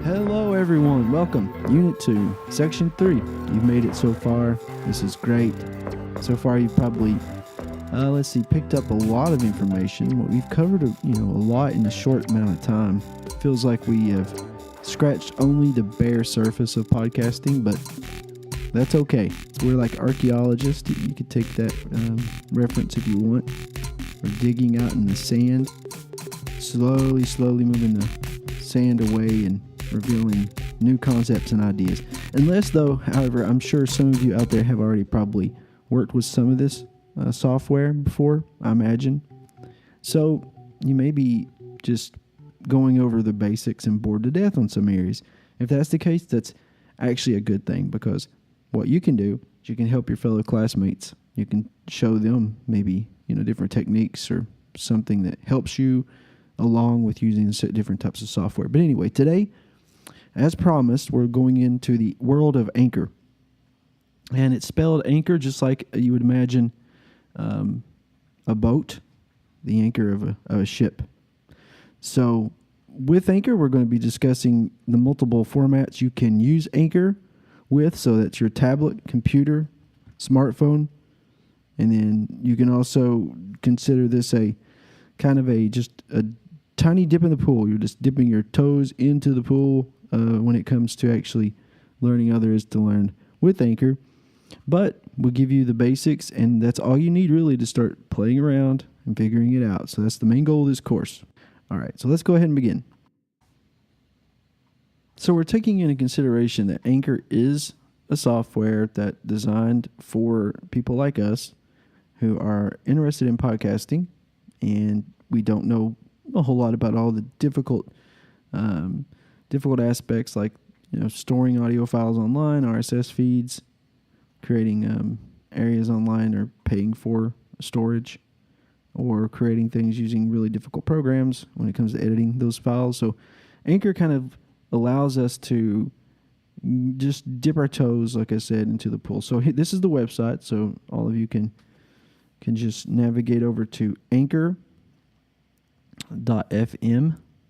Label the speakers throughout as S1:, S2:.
S1: Hello everyone, welcome. Unit 2, Section 3. You've made it so far. This is great. So far you've probably, picked up a lot of information. We've covered a lot in a short amount of time. Feels like we have scratched only the bare surface of podcasting, but that's okay. We're like archaeologists. You could take that reference if you want. We're digging out in the sand, slowly moving the sand away and revealing new concepts and ideas. However, I'm sure some of you out there have already probably worked with some of this software before, I imagine. So you may be just going over the basics and bored to death on some areas. If that's the case, that's actually a good thing, because what you can do is you can help your fellow classmates. You can show them maybe different techniques or something that helps you along with using different types of software. But anyway, today, as promised, we're going into the world of Anchor. And it's spelled Anchor just like you would imagine a boat, the anchor of a ship. So with Anchor, we're going to be discussing the multiple formats you can use Anchor with. So that's your tablet, computer, smartphone. And then you can also consider this a tiny dip in the pool. You're just dipping your toes into the pool when it comes to actually learning how there is to learn with Anchor. But we'll give you the basics, and that's all you need really to start playing around and figuring it out. So that's the main goal of this course. All right, so let's go ahead and begin. So we're taking into consideration that Anchor is a software that's designed for people like us who are interested in podcasting, and we don't know a whole lot about all the difficult aspects like storing audio files online, RSS feeds, creating areas online, or paying for storage, or creating things using really difficult programs when it comes to editing those files. So Anchor kind of allows us to just dip our toes, like I said, into the pool. So this is the website, so all of you can just navigate over to anchor.fm.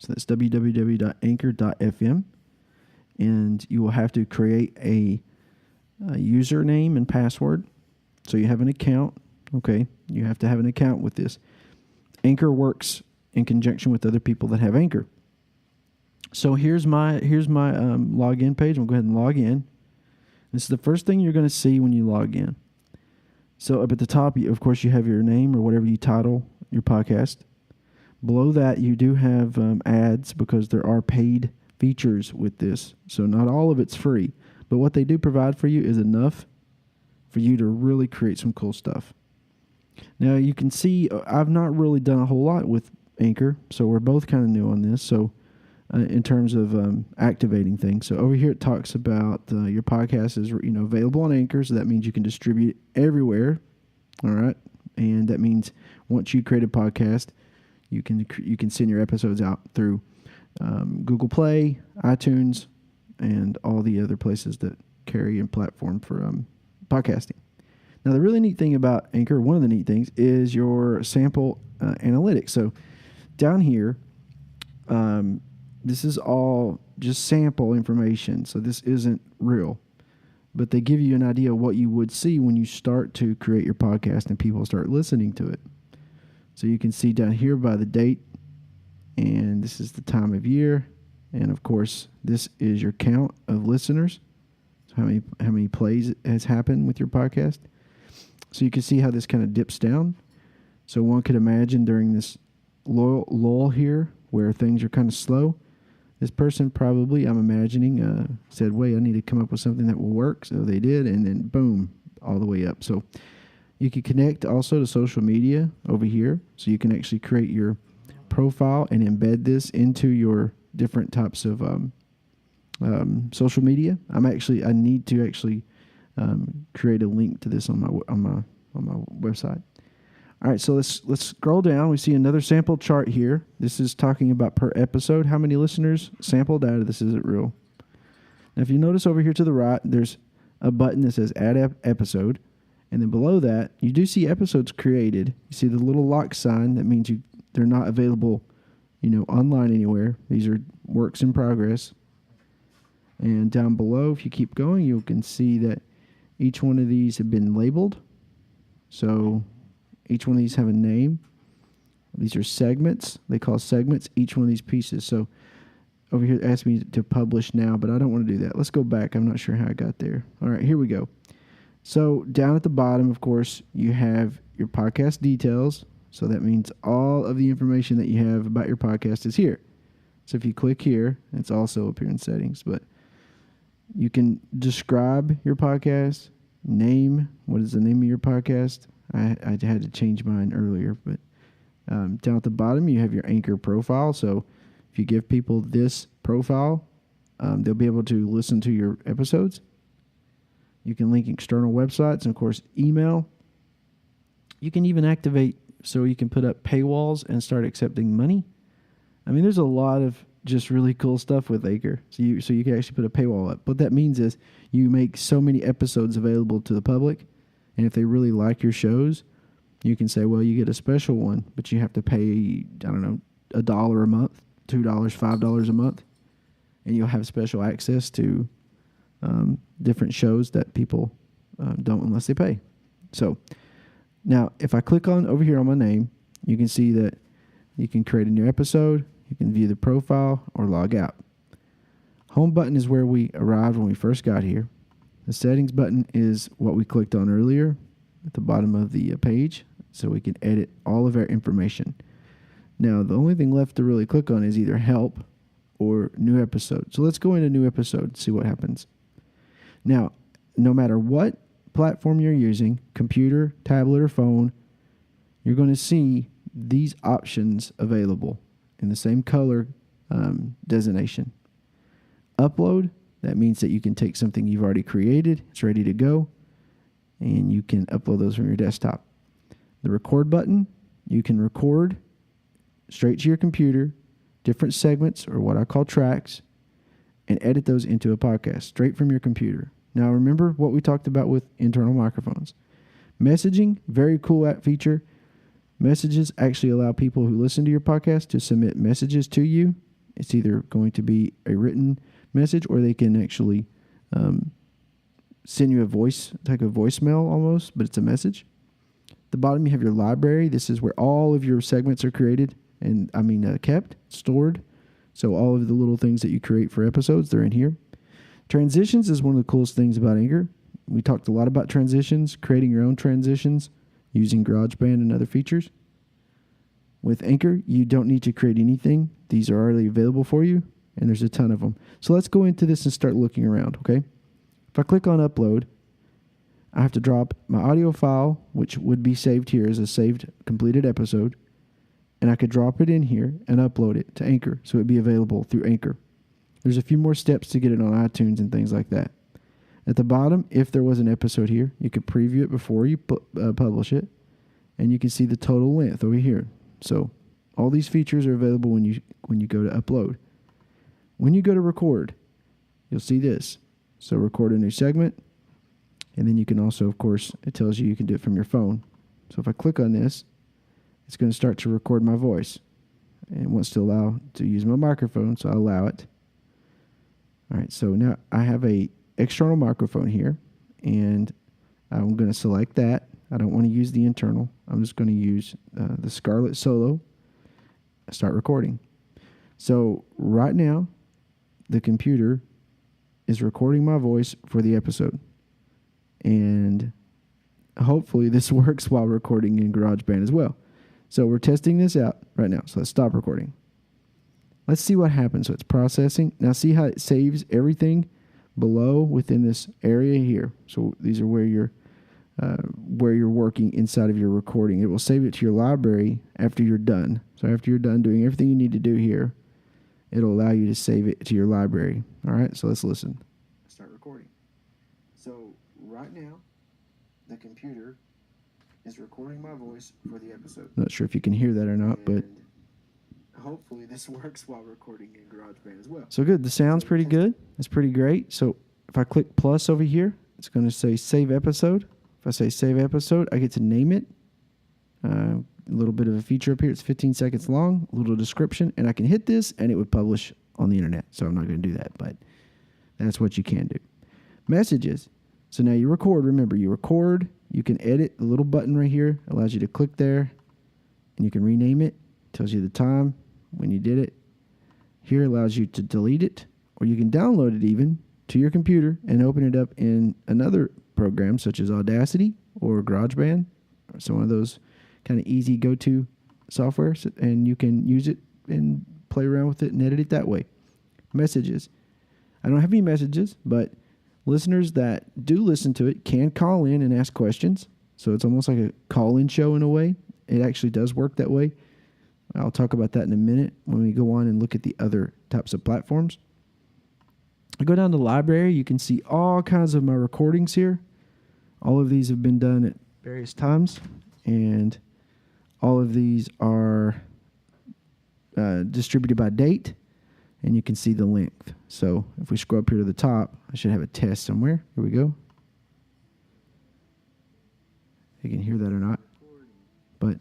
S1: So that's www.anchor.fm. And you will have to create a username and password. So you have an account. Okay, you have to have an account with this. Anchor works in conjunction with other people that have Anchor. So here's my login page. I'm going to go ahead and log in. This is the first thing you're going to see when you log in. So up at the top, of course, you have your name or whatever you title your podcast. Below that, you do have ads, because there are paid features with this. So not all of it's free. But what they do provide for you is enough for you to really create some cool stuff. Now, you can see I've not really done a whole lot with Anchor, so we're both kind of new on this. So in terms of activating things. So over here it talks about your podcast is available on Anchor, so that means you can distribute it everywhere. All right, and that means once you create a podcast, you can send your episodes out through Google Play, iTunes, and all the other places that carry and platform for podcasting. Now, the really neat thing about Anchor, one of the neat things, is your sample analytics. So down here, this is all just sample information, so this isn't real. But they give you an idea of what you would see when you start to create your podcast and people start listening to it. So you can see down here by the date, and this is the time of year, and of course this is your count of listeners. So how many plays has happened with your podcast. So you can see how this kind of dips down. So one could imagine during this lull here where things are kind of slow, this person probably, I'm imagining, said, wait, I need to come up with something that will work. So they did, and then boom, all the way up. So you can connect also to social media over here. So you can actually create your profile and embed this into your different types of social media. I need to actually create a link to this on my website. All right, so let's scroll down. We see another sample chart here. This is talking about per episode, how many listeners, sample data. This isn't real. Now, if you notice over here to the right, there's a button that says Add Episode. And then below that, you do see episodes created. You see the little lock sign. That means they're not available, online anywhere. These are works in progress. And down below, if you keep going, you can see that each one of these have been labeled. So each one of these have a name. These are segments. They call segments each one of these pieces. So over here, it asks me to publish now, but I don't want to do that. Let's go back. I'm not sure how I got there. All right, here we go. So down at the bottom, of course, you have your podcast details. So that means all of the information that you have about your podcast is here. So if you click here, it's also up here in settings, but you can describe your podcast, name, what is the name of your podcast? I had to change mine earlier, but down at the bottom, you have your Anchor profile. So if you give people this profile, they'll be able to listen to your episodes. You can link external websites and, of course, email. You can even activate so you can put up paywalls and start accepting money. I mean, there's a lot of just really cool stuff with Anchor. So you can actually put a paywall up. What that means is you make so many episodes available to the public, and if they really like your shows, you can say, well, you get a special one, but you have to pay, I don't know, $1 a month, $2, $5 a month, and you'll have special access to different shows that people don't unless they pay. So now if I click on over here on my name, you can see that you can create a new episode, you can view the profile, or log out. Home button is where we arrived when we first got here. The settings button is what we clicked on earlier at the bottom of the page, so we can edit all of our information. Now, the only thing left to really click on is either help or new episode. So let's go into new episode and see what happens. Now, no matter what platform you're using, computer, tablet, or phone, you're going to see these options available in the same color designation. Upload, that means that you can take something you've already created, it's ready to go, and you can upload those from your desktop. The record button, you can record straight to your computer, different segments, or what I call tracks, and edit those into a podcast straight from your computer. Now remember what we talked about with internal microphones. Messaging, very cool app feature. Messages actually allow people who listen to your podcast to submit messages to you. It's either going to be a written message, or they can actually send you a voice, like a voicemail almost, but it's a message. At the bottom, you have your library. This is where all of your segments are created and, kept, stored. So all of the little things that you create for episodes, they're in here. Transitions is one of the coolest things about Anchor. We talked a lot about transitions, creating your own transitions using GarageBand and other features. With Anchor, you don't need to create anything. These are already available for you, and there's a ton of them. So let's go into this and start looking around, okay? If I click on Upload, I have to drop my audio file, which would be saved here as a saved completed episode, and I could drop it in here and upload it to Anchor, so it'd be available through Anchor. There's a few more steps to get it on iTunes and things like that. At the bottom, if there was an episode here, you could preview it before you publish it, and you can see the total length over here. So all these features are available when you go to upload. When you go to record, you'll see this. So record a new segment, and then you can also, of course, it tells you can do it from your phone. So if I click on this, it's going to start to record my voice, and it wants to allow to use my microphone, so I'll allow it. All right, so now I have a external microphone here, and I'm going to select that. I don't want to use the internal. I'm just going to use the Scarlett Solo. Start recording. So right now, the computer is recording my voice for the episode. And hopefully this works while recording in GarageBand as well. So we're testing this out right now. So let's stop recording. Let's see what happens. So it's processing. Now see how it saves everything below within this area here. So these are where you're working inside of your recording. It will save it to your library after you're done. So after you're done doing everything you need to do here, it'll allow you to save it to your library. All right, so let's listen. Start recording. So right now, the computer is recording my voice for the episode. Not sure if you can hear that or not, but hopefully this works while recording in GarageBand as well. So good. The sound's pretty good. It's pretty great. So if I click plus over here, it's going to say save episode. If I say save episode, I get to name it. A little bit of a feature up here. It's 15 seconds long, a little description, and I can hit this, and it would publish on the internet. So I'm not going to do that, but That's what you can do. Messages. So now you record. Remember, you record. You can edit. The little button right here allows you to click there, and you can rename it. Tells you the time when you did it. Here allows you to delete it, or you can download it even to your computer and open it up in another program such as Audacity or GarageBand, or some of those kind of easy go-to software, and you can use it and play around with it and edit it that way. Messages. I don't have any messages, but listeners that do listen to it can call in and ask questions. So it's almost like a call-in show in a way. It actually does work that way. I'll talk about that in a minute when we go on and look at the other types of platforms. I go down to library. You can see all kinds of my recordings here. All of these have been done at various times, and all of these are distributed by date, and you can see the length. So if we scroll up here to the top, I should have a test somewhere. Here we go. You can hear that or not, but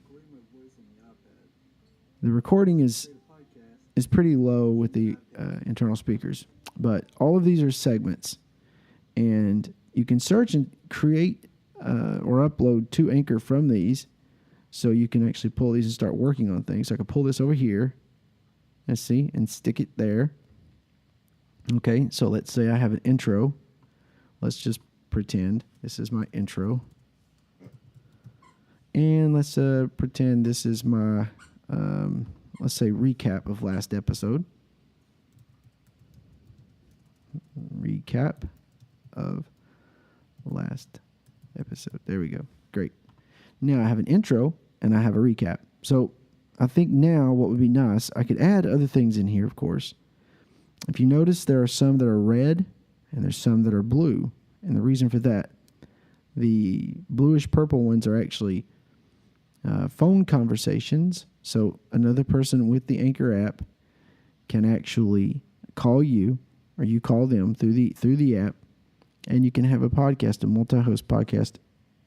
S1: the recording is pretty low with the internal speakers. But all of these are segments, and you can search and create or upload to Anchor from these, so you can actually pull these and start working on things. So I can pull this over here, let's see, and stick it there. Okay, so let's say I have an intro. Let's just pretend this is my intro. And let's pretend this is my, let's say, recap of last episode. Recap of last episode. There we go. Great. Now I have an intro and I have a recap. So I think now what would be nice, I could add other things in here, of course. If you notice, there are some that are red and there's some that are blue. And the reason for that, the bluish purple ones are actually phone conversations. So another person with the Anchor app can actually call you, or you call them through the app, and you can have a podcast, a multi-host podcast,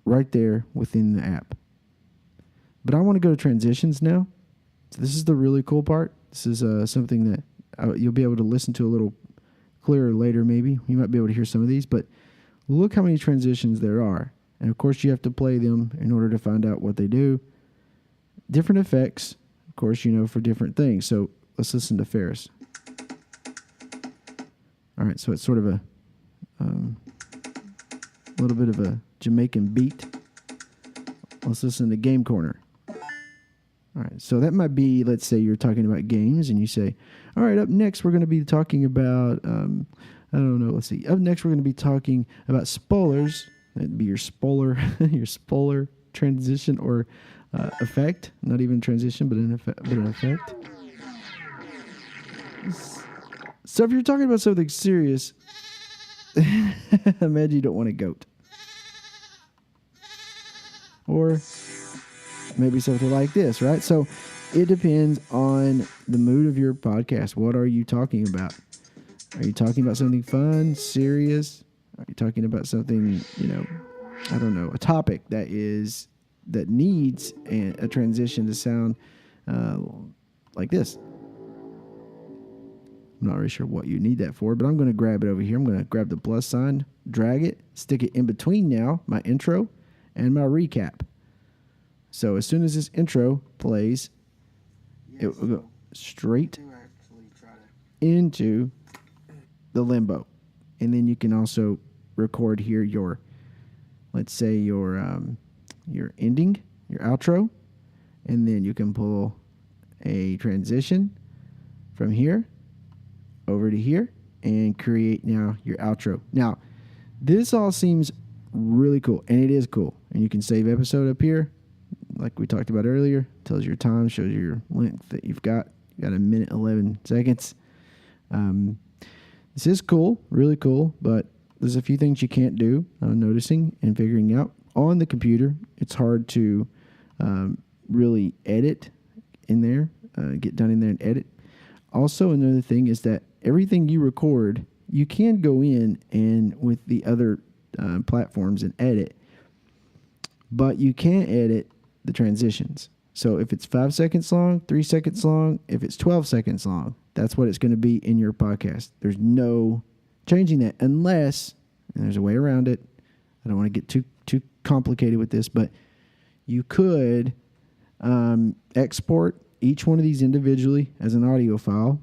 S1: right there within the app. But I want to go to transitions now. So this is the really cool part. This is something that you'll be able to listen to a little clearer later maybe. You might be able to hear some of these, but look how many transitions there are. And of course you have to play them in order to find out what they do. Different effects, of course, for different things. So let's listen to Ferris. All right, so it's sort of a little bit of a Jamaican beat. Let's listen to Game Corner. All right, so that might be, let's say you're talking about games and you say, all right, up next we're going to be talking about, I don't know, let's see. Up next we're going to be talking about spoilers. That'd be your spoiler, your spoiler transition or effect. Not even transition, but an effect. So if you're talking about something serious, imagine you don't want a goat. Or maybe something like this, right? So it depends on the mood of your podcast. What are you talking about? Are you talking about something fun, serious? Are you talking about something, I don't know, a topic that needs a transition to sound like this? I'm not really sure what you need that for, but I'm going to grab it over here. I'm going to grab the plus sign, drag it, stick it in between now, my intro and my recap. So as soon as this intro plays, it will go straight into the limbo. And then you can also record here your, let's say your ending, your outro, and then you can pull a transition from here over to here and create now your outro. Now, this all seems really cool, and it is cool. And you can save episode up here, like we talked about earlier. Tells your time, shows your length that you've got. You got 1 minute 11 seconds. This is cool, really cool, but there's a few things you can't do. I'm noticing and figuring out on the computer. It's hard to really edit in there, get done in there and edit. Also, another thing is that everything you record, you can go in and with the other platforms and edit, but you can't edit the transitions. So if it's 5 seconds long, 3 seconds long, if it's 12 seconds long, that's what it's going to be in your podcast. There's no changing that unless, and there's a way around it. I don't want to get too complicated with this, but you could export each one of these individually as an audio file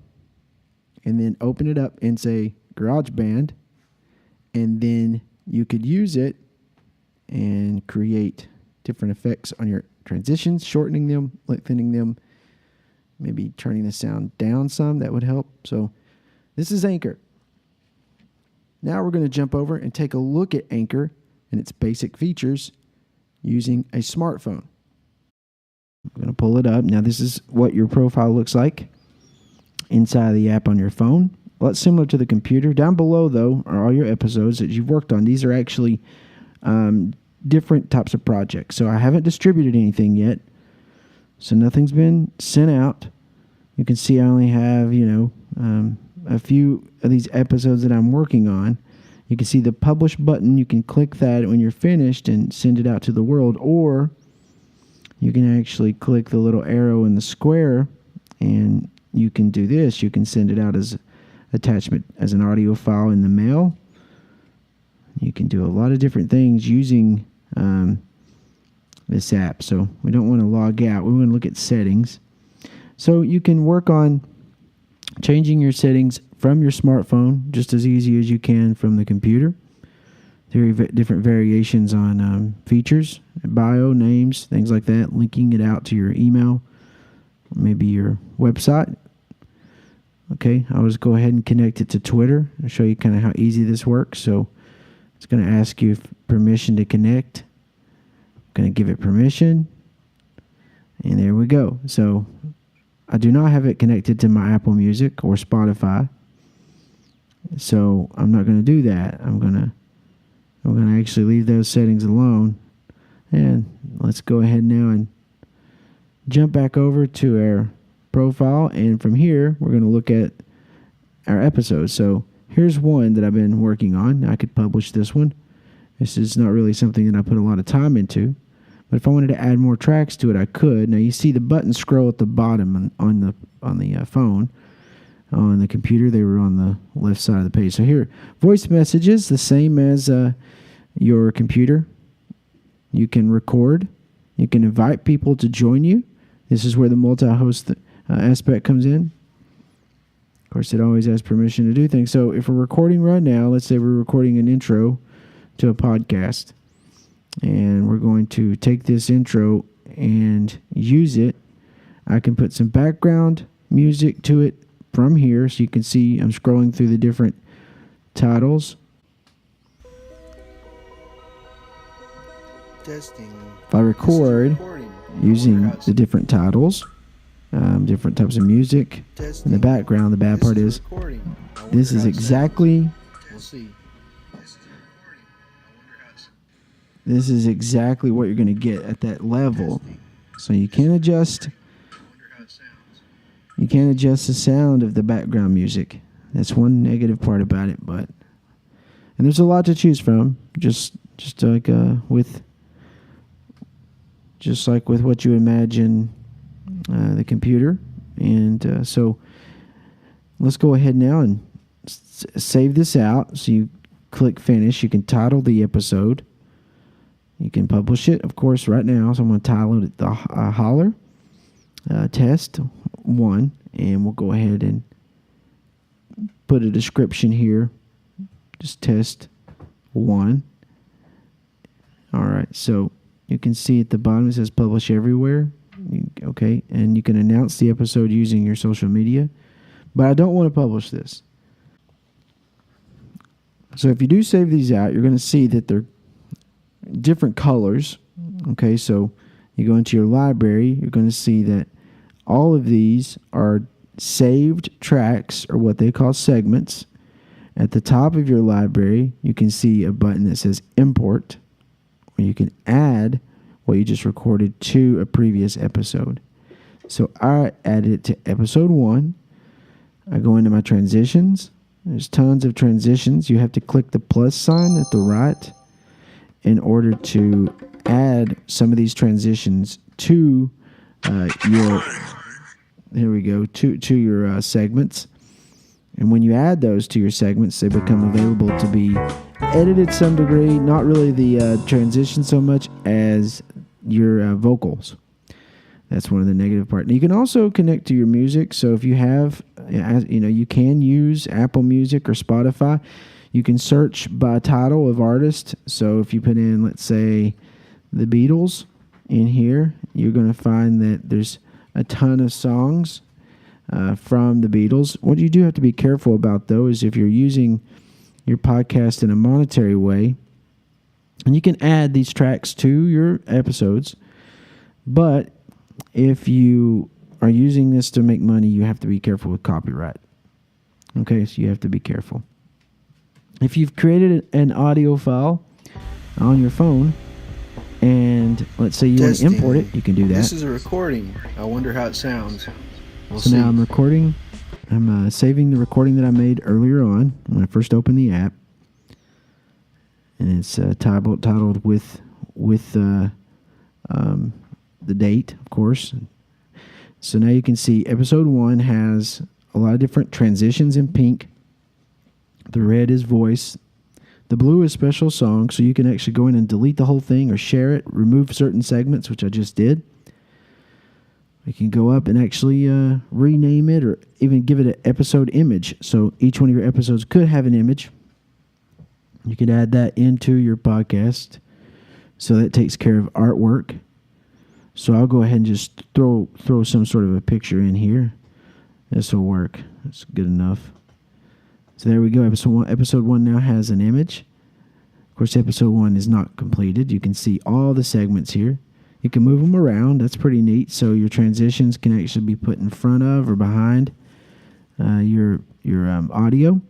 S1: and then open it up and say GarageBand, and then you could use it and create different effects on your transitions, shortening them, lengthening them, maybe turning the sound down some. That would help. So this is Anchor. Now we're going to jump over and take a look at Anchor and its basic features using a smartphone. I'm going to pull it up. Now this is what your profile looks like inside of the app on your phone. A lot similar to the computer. Down below, though, are all your episodes that you've worked on. These are actually different types of projects. So I haven't distributed anything yet. So nothing's been sent out. You can see I only have, a few of these episodes that I'm working on. You can see the publish button. You can click that when you're finished and send it out to the world. Or you can actually click the little arrow in the square and you can do this. You can send it out as attachment as an audio file in the mail. You can do a lot of different things using this app. So we don't want to log out. We want to look at settings. So you can work on changing your settings from your smartphone just as easy as you can from the computer. There are different variations on features, bio, names, things like that, linking it out to your email, maybe your website. Okay, I'll just go ahead and connect it to Twitter and show you kind of how easy this works. So it's going to ask you permission to connect. I'm going to give it permission. And there we go. So I do not have it connected to my Apple Music or Spotify. So I'm not going to do that. I'm going to actually leave those settings alone. And let's go ahead now and jump back over to our profile, and from here we're going to look at our episodes. So here's one that I've been working on. I could publish this one. This is not really something that I put a lot of time into, but if I wanted to add more tracks to it, I could. Now you see the buttons scroll at the bottom on the phone. On the computer, they were on the left side of the page. So here, voice messages, the same as your computer. You can record. You can invite people to join you. This is where the multi-host aspect comes in. Of course, it always has permission to do things. So if we're recording right now, let's say we're recording an intro to a podcast, and we're going to take this intro and use it. I can put some background music to it from here, so you can see I'm scrolling through the different titles.
S2: Testing.
S1: If I record using the different titles, different types of music in the background, the bad part is this is exactly what you're going to get at that level. So you can't adjust the sound of the background music. That's one negative part about it, and there's a lot to choose from, just like with what you imagine the computer. And so let's go ahead now and save this out. So you click finish. You can title the episode. You can publish it, of course, right now. So I'm going to title it the Holler Test 1, and we'll go ahead and put a description here. Just Test 1. All right, so you can see at the bottom it says publish everywhere. Okay, and you can announce the episode using your social media. But I don't want to publish this. So if you do save these out, you're going to see that they're different colors. Okay, so you go into your library, you're going to see that all of these are saved tracks, or what they call segments. At the top of your library, you can see a button that says import, where you can add what you just recorded to a previous episode. So I added it to episode 1. I go into my transitions. There's tons of transitions. You have to click the plus sign at the right in order to add some of these transitions to your segments. And when you add those to your segments, they become available to be edited to some degree, not really the transition so much as your vocals. That's one of the negative parts. You can also connect to your music. So if you have, you can use Apple Music or Spotify. You can search by title of artist. So if you put in, let's say, the Beatles in here, you're going to find that there's a ton of songs from the Beatles. What you do have to be careful about, though, is if you're using your podcast in a monetary way, and you can add these tracks to your episodes, but if you are using this to make money, you have to be careful with copyright. Okay, so you have to be careful. If you've created an audio file on your phone, and let's say you want to import it, you can do that.
S2: This is a recording. I wonder how it sounds. We'll
S1: see. Now I'm recording. I'm saving the recording that I made earlier on when I first opened the app, and it's titled with the date, of course. So now you can see episode 1 has a lot of different transitions in pink. The red is voice. The blue is special song, so you can actually go in and delete the whole thing or share it, remove certain segments, which I just did. You can go up and actually rename it or even give it an episode image. So each one of your episodes could have an image. You can add that into your podcast. So that takes care of artwork. So I'll go ahead and just throw some sort of a picture in here. This will work. That's good enough. So there we go. Episode 1 now has an image. Of course, episode 1 is not completed. You can see all the segments here. You can move them around. That's pretty neat. So your transitions can actually be put in front of or behind your audio.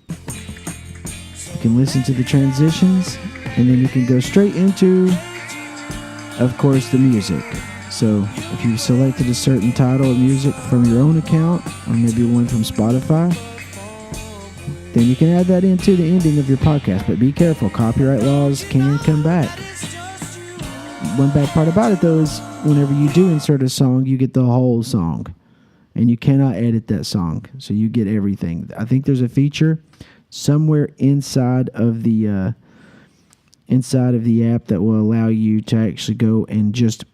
S1: You can listen to the transitions, and then you can go straight into, of course, the music. So if you've selected a certain title of music from your own account, or maybe one from Spotify, then you can add that into the ending of your podcast. But be careful, copyright laws can come back. One bad part about it, though, is whenever you do insert a song, you get the whole song, and you cannot edit that song, so you get everything. I think there's a feature somewhere inside of the app that will allow you to actually go and just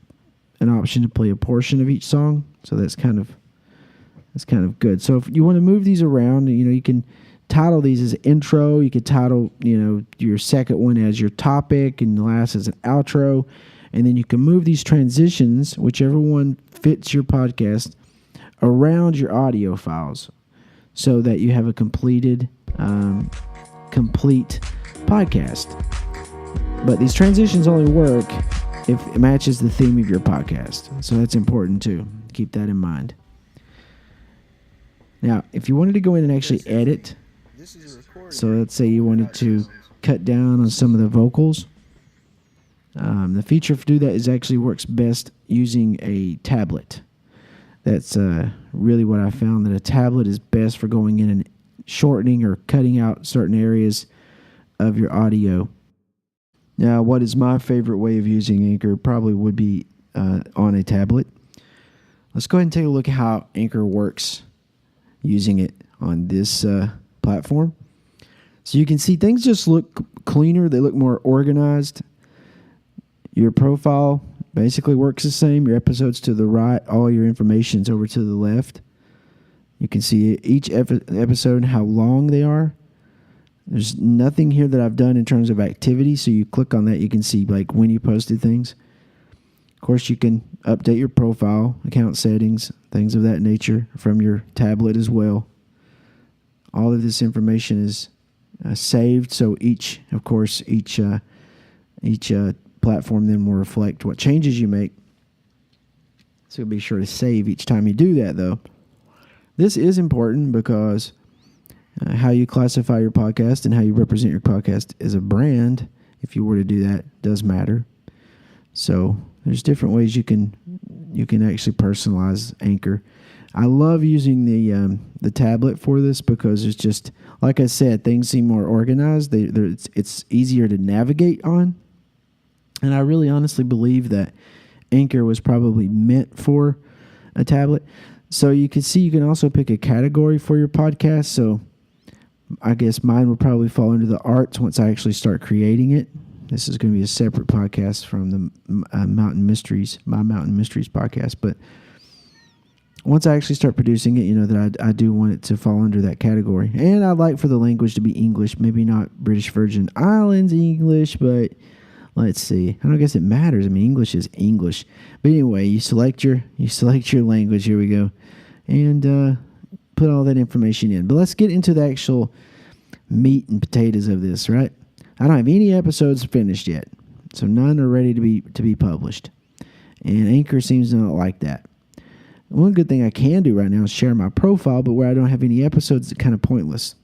S1: an option to play a portion of each song. So that's kind of good. So if you want to move these around, you can title these as intro. You could title your second one as your topic, and the last as an outro. And then you can move these transitions, whichever one fits your podcast, around your audio files so that you have a complete podcast. But these transitions only work if it matches the theme of your podcast. So that's important too. Keep that in mind. Now, if you wanted to go in and actually edit, so let's say you wanted to cut down on some of the vocals, the feature to do that actually works best using a tablet. That's really what I found, that a tablet is best for going in and shortening or cutting out certain areas of your audio. Now, what is my favorite way of using Anchor probably would be on a tablet. Let's go ahead and take a look at how Anchor works using it on this platform. So you can see things just look cleaner. They look more organized. Your profile basically works the same. Your episodes to the right, all your information's over to the left. You can see each episode, how long they are. There's nothing here that I've done in terms of activity, so you click on that, you can see like when you posted things. Of course, you can update your profile, account settings, things of that nature from your tablet as well. All of this information is saved, so each platform then will reflect what changes you make. So be sure to save each time you do that, though. This is important because how you classify your podcast and how you represent your podcast as a brand, if you were to do that, does matter. So there's different ways you can actually personalize Anchor. I love using the tablet for this because it's just, like I said, things seem more organized. It's easier to navigate on. And I really honestly believe that Anchor was probably meant for a tablet. So you can see you can also pick a category for your podcast. So I guess mine would probably fall under the arts once I actually start creating it. This is going to be a separate podcast from the My Mountain Mysteries podcast. But once I actually start producing it, that I do want it to fall under that category. And I'd like for the language to be English, maybe not British Virgin Islands English, but let's see. I don't guess it matters. I mean, English is English. But anyway, you select your language. Here we go. And put all that information in. But let's get into the actual meat and potatoes of this, right? I don't have any episodes finished yet, so none are ready to be published. And Anchor seems to not like that. One good thing I can do right now is share my profile, but where I don't have any episodes, it's kind of pointless.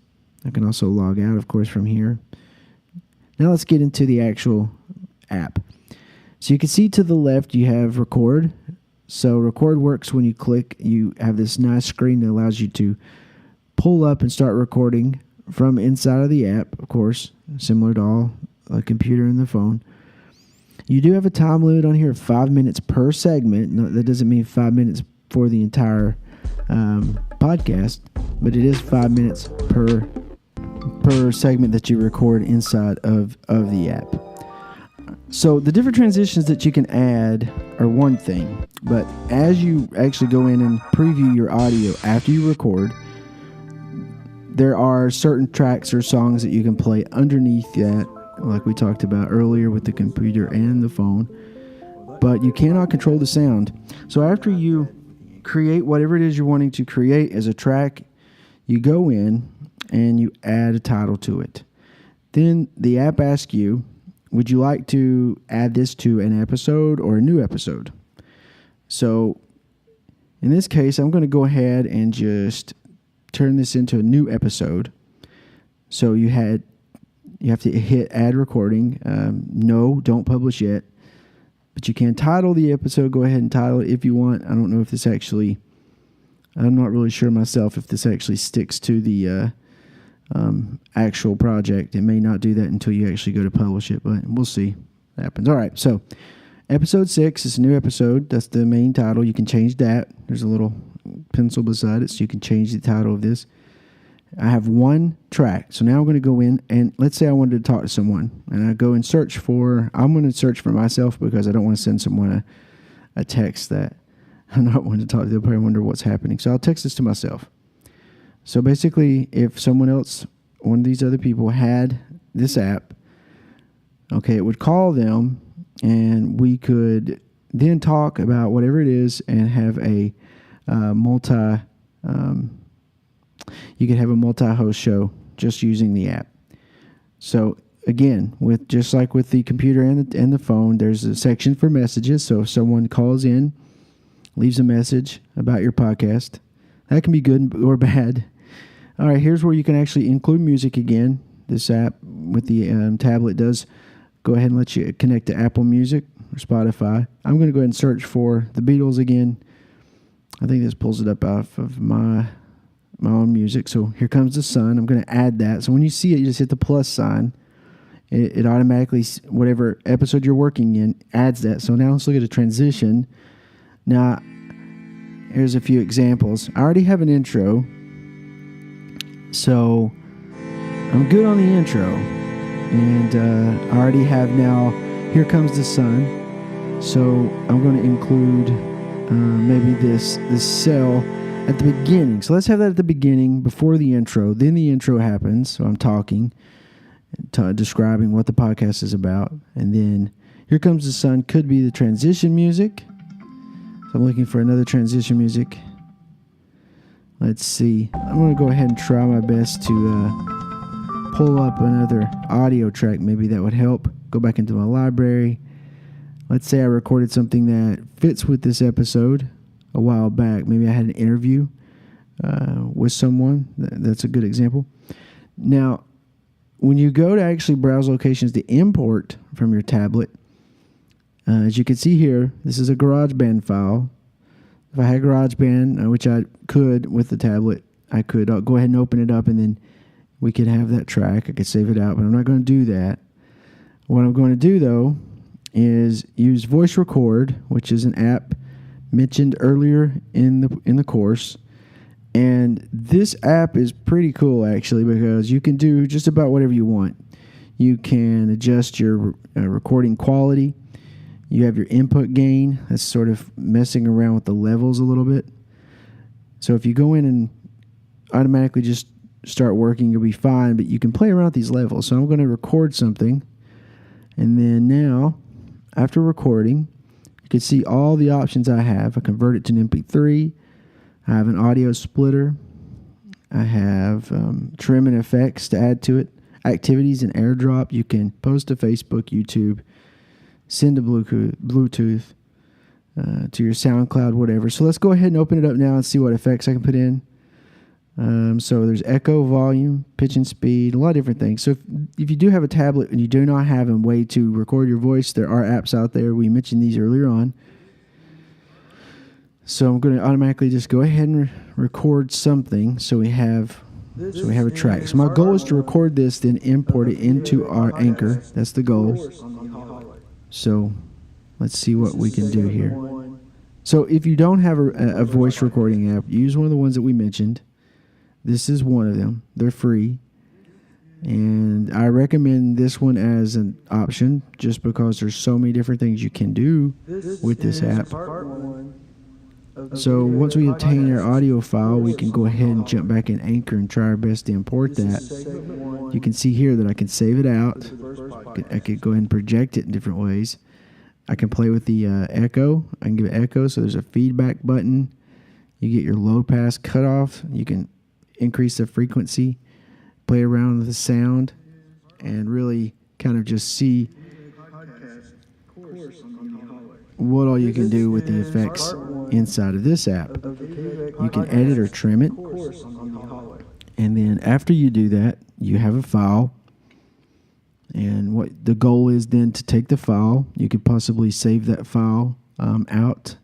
S1: I can also log out, of course, from here. Now let's get into the actual app. So you can see to the left you have record. So record works when you click. You have this nice screen that allows you to pull up and start recording from inside of the app, of course, similar to all a computer and the phone. You do have a time limit on here of 5 minutes per segment. No, that doesn't mean 5 minutes for the entire podcast, but it is 5 minutes per segment that you record inside of the app. So the different transitions that you can add are one thing, but as you actually go in and preview your audio after you record, there are certain tracks or songs that you can play underneath that, like we talked about earlier with the computer and the phone, but you cannot control the sound. So after you create whatever it is you're wanting to create as a track, you go in and you add a title to it. Then the app asks you, would you like to add this to an episode or a new episode? So in this case, I'm going to go ahead and just turn this into a new episode. So you have to hit add recording. No, don't publish yet. But you can title the episode. Go ahead and title it if you want. I don't know if this actually, I'm not really sure myself if this actually sticks to the actual project. It may not do that until you actually go to publish it, but we'll see what happens. All right, so episode 6 is a new episode. That's the main title. You can change that. There's a little pencil beside it, so you can change the title of this. I have one track, so now I'm going to go in, and let's say I wanted to talk to someone, and I go and search for, I'm going to search for myself because I don't want to send someone a text that I'm not wanting to talk to. They'll probably wonder what's happening. So I'll text this to myself. So basically, if someone else, one of these other people had this app, okay, it would call them, and we could then talk about whatever it is and have a you could have a multi-host show just using the app. So again, just like with the computer and the phone, there's a section for messages. So if someone calls in, leaves a message about your podcast, that can be good or bad. All right, here's where you can actually include music again. This app with the tablet does go ahead and let you connect to Apple Music or Spotify. I'm going to go ahead and search for the Beatles again. I think this pulls it up off of my own music. So Here Comes the Sun. I'm going to add that. So when you see it, you just hit the plus sign. It automatically, whatever episode you're working in, adds that. So now let's look at a transition. Now, here's a few examples. I already have an intro. So I'm good on the intro. And I already have now Here Comes the Sun. So I'm going to include maybe this cell at the beginning. So let's have that at the beginning before the intro. Then the intro happens. So I'm talking, describing what the podcast is about. And then Here Comes the Sun could be the transition music. So I'm looking for another transition music. Let's see. I'm going to go ahead and try my best to pull up another audio track. Maybe that would help. Go back into my library. Let's say I recorded something that fits with this episode a while back. Maybe I had an interview with someone. That's a good example. Now, when you go to actually browse locations to import from your tablet, as you can see here, this is a GarageBand file. If I had GarageBand, which I could with the tablet, I could go ahead and open it up, and then we could have that track. I could save it out, but I'm not going to do that. What I'm going to do, though, is use Voice Record, which is an app mentioned earlier in the course, And this app is pretty cool, actually, because you can do just about whatever you want. You can adjust your recording quality. You have your input gain. That's sort of messing around with the levels a little bit. So if you go in and automatically just start working, you'll be fine, but you can play around with these levels. So I'm going to record something, and then now, after recording, you can see all the options I have. I convert it to an MP3. I have an audio splitter. I have trim and effects to add to it. Activities and AirDrop. You can post to Facebook, YouTube, send to Bluetooth, to your SoundCloud, whatever. So let's go ahead and open it up now and see what effects I can put in. So there's echo, volume, pitch and speed, a lot of different things. So if you do have a tablet and you do not have a way to record your voice, there are apps out there. We mentioned these earlier on. So I'm going to automatically just go ahead and record something so we have a track. So my goal is to record this, then import it into our Anchor. That's the goal. So let's see what we can do here. So if you don't have a voice recording app, use one of the ones that we mentioned. This is one of them. They're free. And I recommend this one as an option just because there's so many different things you can do with this app. So once we obtain our audio file, we can go ahead and jump back in Anchor and try our best to import that. You can see here that I can save it out. I could go ahead and project it in different ways. I can play with the echo. I can give it echo, so there's a feedback button. You get your low pass cutoff. You can increase the frequency, play around with the sound, and really kind of just see what all you can do with the effects inside of this app. You can edit or trim it. And then after you do that, you have a file. And what the goal is then to take the file. You could possibly save that file out.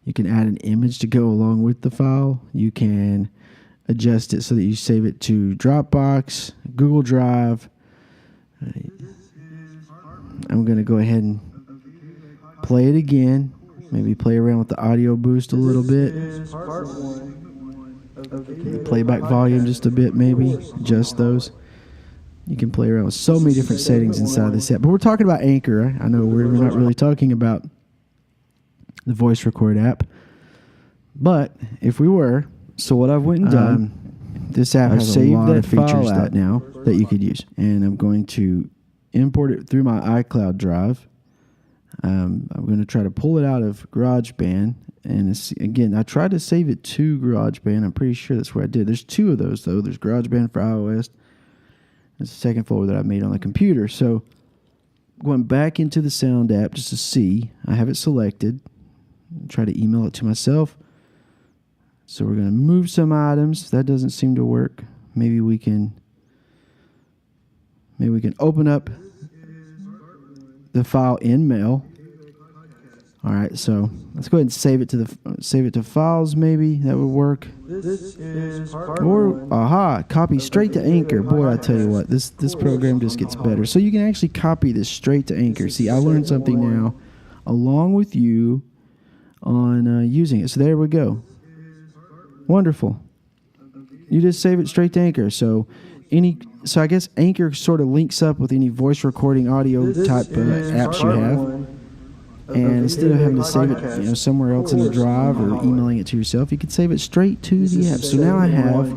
S1: You can add an image to go along with the file. You can adjust it so that you save it to Dropbox, Google Drive. I'm going to go ahead and play it again. Maybe play around with the audio boost a little bit. The playback volume just a bit, maybe. Adjust those. You can play around with so many different settings inside this app. But we're talking about Anchor. I know we're not really talking about the voice record app. But if we were,
S3: so what I've went and done,
S1: this app has a lot of features that now that you could use. And I'm going to import it through my iCloud drive. I'm going to try to pull it out of GarageBand. And again, I tried to save it to GarageBand. I'm pretty sure that's where I did. There's two of those, though. There's GarageBand for iOS. There's a second folder that I made on the computer. So going back into the Sound app just to see. I have it selected. Try to email it to myself. So we're going to move some items. That doesn't seem to work. Maybe we can open up the file in Mail. All right, so let's go ahead and save it to files. Maybe that would work. Or copy straight to Anchor. Boy, I tell you what, this program just gets better. So you can actually copy this straight to Anchor. See, I learned something now, along with you, on using it. So there we go. Wonderful. You just save it straight to Anchor. So I guess Anchor sort of links up with any voice recording audio type apps you have. And instead of having to save it somewhere else in the drive or emailing it to yourself, you can save it straight to the app. So now I have,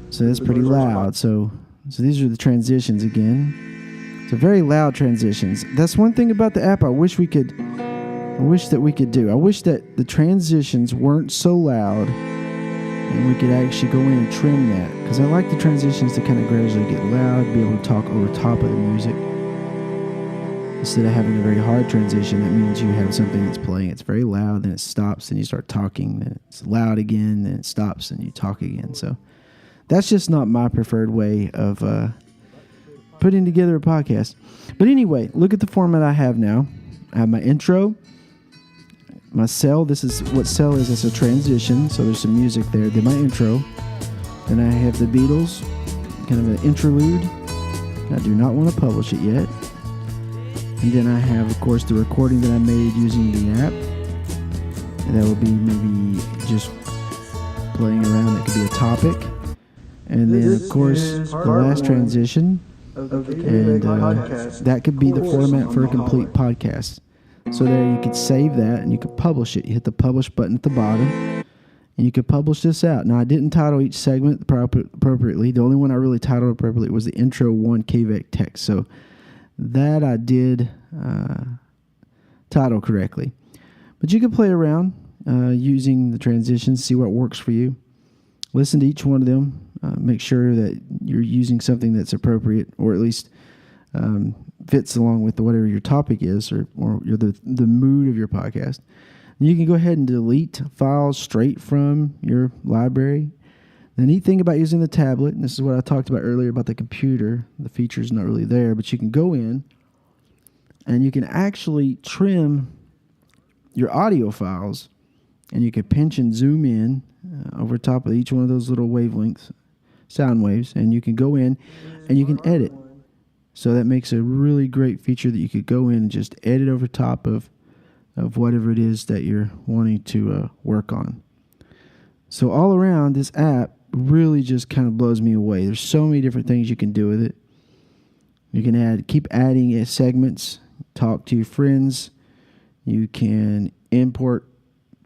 S1: so that's pretty loud. So these are the transitions again. So very loud transitions. That's one thing about the app I wish that we could do. I wish that the transitions weren't so loud and we could actually go in and trim that. Because I like the transitions to kind of gradually get loud, be able to talk over top of the music. Instead of having a very hard transition, that means you have something that's playing. It's very loud, then it stops, then you start talking, then it's loud again, then it stops, and you talk again. So that's just not my preferred way of putting together a podcast. But anyway, look at the format I have now. I have my intro, my cell. This is what cell is. It's a transition, so there's some music there. Then my intro. Then I have the Beatles, kind of an interlude. I do not want to publish it yet. And then I have, of course, the recording that I made using the app. And that will be maybe just playing around. That could be a topic. And then, of course, the last transition. And that could be the format for a complete podcast. So there you could save that and you could publish it. You hit the publish button at the bottom and you could publish this out. Now, I didn't title each segment appropriately. The only one I really titled appropriately was the Intro 1 KVEC text. So that I did title correctly. But you could play around using the transitions, see what works for you. Listen to each one of them. Make sure that you're using something that's appropriate, or at least fits along with whatever your topic is, or the mood of your podcast. And you can go ahead and delete files straight from your library. The neat thing about using the tablet, and this is what I talked about earlier about the computer, the feature's not really there, but you can go in and you can actually trim your audio files, and you can pinch and zoom in over top of each one of those little wavelengths, sound waves, and you can go in and you can edit. So that makes a really great feature that you could go in and just edit over top of whatever it is that you're wanting to work on. So all around, this app really just kind of blows me away. There's so many different things you can do with it. You can keep adding segments, talk to your friends. You can import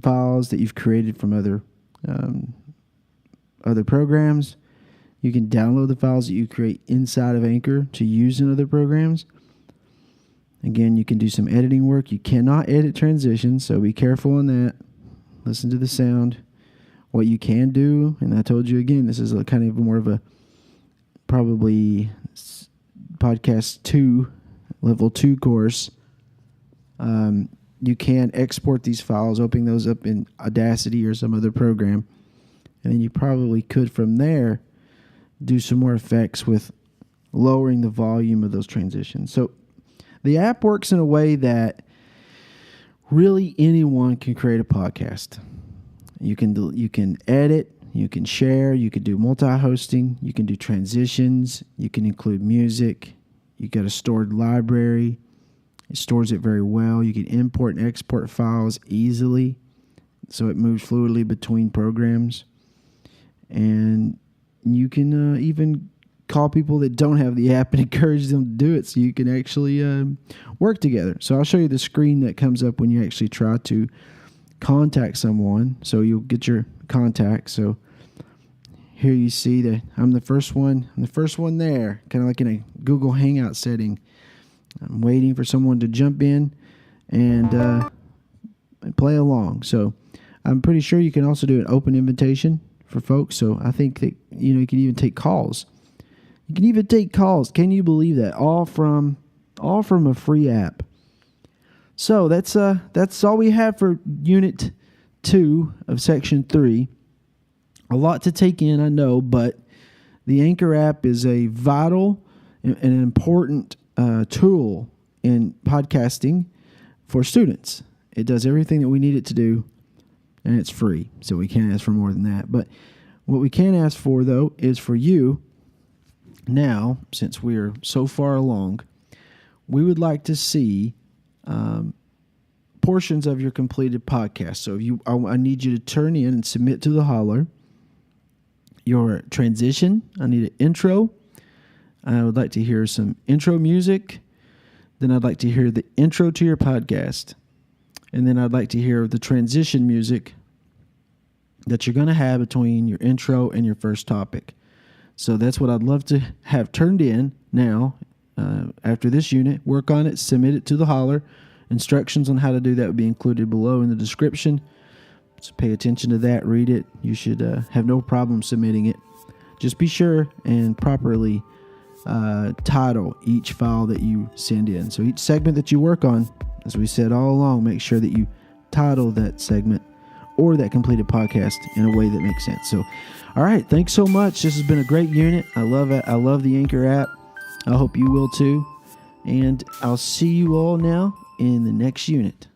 S1: files that you've created from other programs. You can download the files that you create inside of Anchor to use in other programs. Again, you can do some editing work. You cannot edit transitions, so be careful on that. Listen to the sound. What you can do, and I told you again, this is a kind of more of a probably podcast 2, level 2 course. You can export these files, open those up in Audacity or some other program, and then you probably could from there do some more effects with lowering the volume of those transitions. So the app works in a way that really anyone can create a podcast. You can edit, you can share, you can do multi-hosting, you can do transitions, you can include music, you got a stored library. It stores it very well. You can import and export files easily, so it moves fluidly between programs. And you can even call people that don't have the app and encourage them to do it, so you can actually work together. So I'll show you the screen that comes up when you actually try to contact someone. So you'll get your contact. So here you see that I'm the first one. I'm the first one there, kind of like in a Google Hangout setting. I'm waiting for someone to jump in and play along. So I'm pretty sure you can also do an open invitation for folks. So I think that you can even take calls. You can even take calls. Can you believe that? All from a free app. So that's all we have for Unit 2 of Section 3. A lot to take in, I know, but the Anchor app is a vital and an important tool in podcasting for students. It does everything that we need it to do, and it's free, so we can't ask for more than that. But what we can ask for, though, is for you, now, since we're so far along, we would like to see portions of your completed podcast. So I need you to turn in and submit to the holler your transition. I need an intro. I would like to hear some intro music. Then I'd like to hear the intro to your podcast. And then I'd like to hear the transition music that you're going to have between your intro and your first topic. So that's what I'd love to have turned in now after this unit. Work on it, submit it to the holler. Instructions on how to do that would be included below in the description. So pay attention to that, read it. You should have no problem submitting it. Just be sure and properly title each file that you send in. So each segment that you work on, as we said all along, make sure that you title that segment or that completed podcast in a way that makes sense. So, all right, thanks so much. This has been a great unit. I love it. I love the Anchor app. I hope you will too. And I'll see you all now in the next unit.